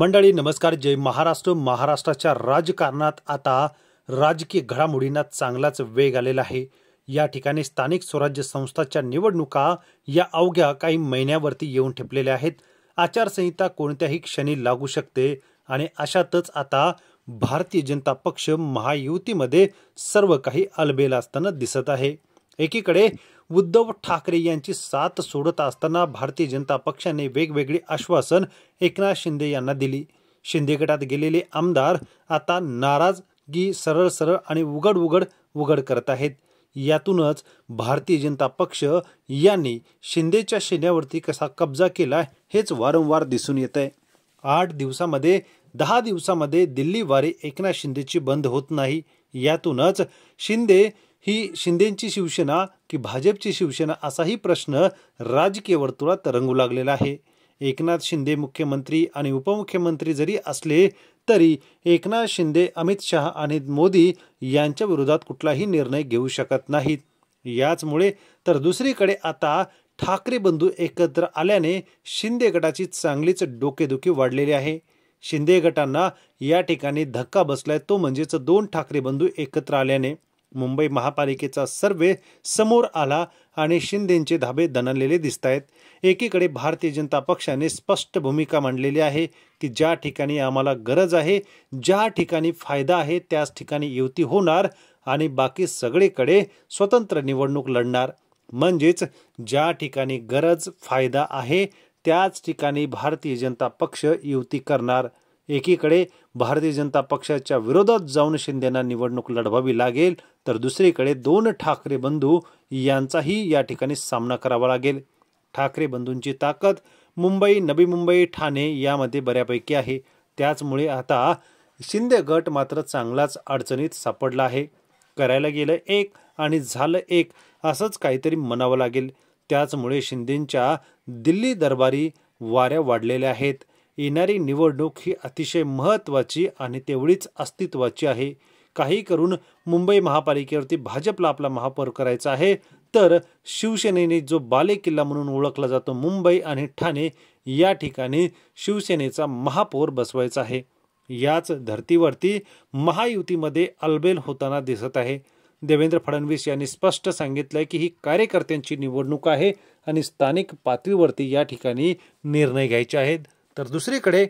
मंडळी नमस्कार. जय महाराष्ट्र. महाराष्ट्राच्या राजकारणात आता राजकीय घडामोडींना चांगलाच वेग आलेला आहे. या ठिकाणी स्थानिक स्वराज्य संस्थांच्या निवडणुका या अवघ्या काही महिन्यावरती येऊन ठेपलेल्या आहेत. आचारसंहिता कोणत्याही क्षणी लागू शकते आणि अशातच आता भारतीय जनता पक्ष महायुतीमध्ये सर्व काही अलबेल असताना दिसत आहे. एकीकडे उद्धव ठाकरे यांची साथ सोडत असताना भारतीय जनता पक्षाने वेगवेगळी आश्वासन एकनाथ शिंदे यांना दिली. शिंदे गटात गेलेले आमदार आता नाराजगी सरळ आणि उघड करत आहेत. यातूनच भारतीय जनता पक्ष यांनी शिंदेच्या शेण्यावरती कसा कब्जा केला हेच वारंवार दिसून येत आहे. 10 दिवसामध्ये दिल्ली वारी एकनाथ शिंदेची बंद होत नाही. यातूनच शिंदेची शिवसेना की भाजपची शिवसेना असाही प्रश्न राजकीय वर्तुळात रंगू लागलेला आहे. एकनाथ शिंदे मुख्यमंत्री आणि उपमुख्यमंत्री जरी असले तरी एकनाथ शिंदे अमित शहा आणि मोदी यांच्या विरोधात कुठलाही निर्णय घेऊ शकत नाहीत. याचमुळे तर दुसरीकडे आता ठाकरे बंधू एकत्र आल्याने शिंदे गटाची चांगलीच डोकेदुखी वाढलेली आहे. शिंदे गटांना या ठिकाणी धक्का बसलाय, तो म्हणजेच 2 ठाकरे बंधू एकत्र आल्याने. मुंबई महापालिकेचा सर्वे समोर आला आणि शिंदेचे धाबे दणलेले दिसत आहेत. एकीकडे भारतीय जनता पक्षाने स्पष्ट भूमिका मांडलेली आहे की ज्या ठिकाणी आम्हाला गरज आहे, ज्या ठिकाणी फायदा आहे त्याच ठिकाणी युती होणार आणि बाकी सगळीकडे स्वतंत्र निवडणूक लढणार. म्हणजेच ज्या ठिकाणी गरज फायदा आहे त्याच ठिकाणी भारतीय जनता पक्ष युती करणार. एकीकडे भारतीय जनता पक्षाच्या विरोधात जाऊन शिंदेना निवडणूक लढवावी लागेल, तर दुसरीकडे 2 ठाकरे बंधू यांचाही या ठिकाणी सामना करावा लागेल. ठाकरे बंधूंची ताकद मुंबई, नवी मुंबई, ठाणे यामध्ये बऱ्यापैकी आहे. त्याचमुळे आता शिंदे गट मात्र चांगलाच अडचणीत सापडला आहे. करायला गेलं एक आणि झालं एक असंच काहीतरी म्हणावं लागेल. त्याचमुळे शिंदेच्या दिल्ली दरबारी वाऱ्या वाढलेल्या आहेत. येणारी निवडणूक ही अतिशय महत्त्वाची आणि तेवढीच अस्तित्वाची आहे. काही करून मुंबई महापालिकेवरती भाजपला आपला महापौर करायचा आहे, तर शिवसेनेने जो बालेकिल्ला म्हणून ओळखला जातो मुंबई आणि ठाणे या ठिकाणी शिवसेनेचा महापौर बसवायचा आहे. याच धर्तीवरती महायुतीमध्ये अलबेल होताना दिसत आहे. देवेंद्र फडणवीस यांनी स्पष्ट सांगितलंय की ही कार्यकर्त्यांची निवडणूक आहे आणि स्थानिक पातळीवरती या ठिकाणी निर्णय घ्यायचे आहेत. तर दुसरीकडे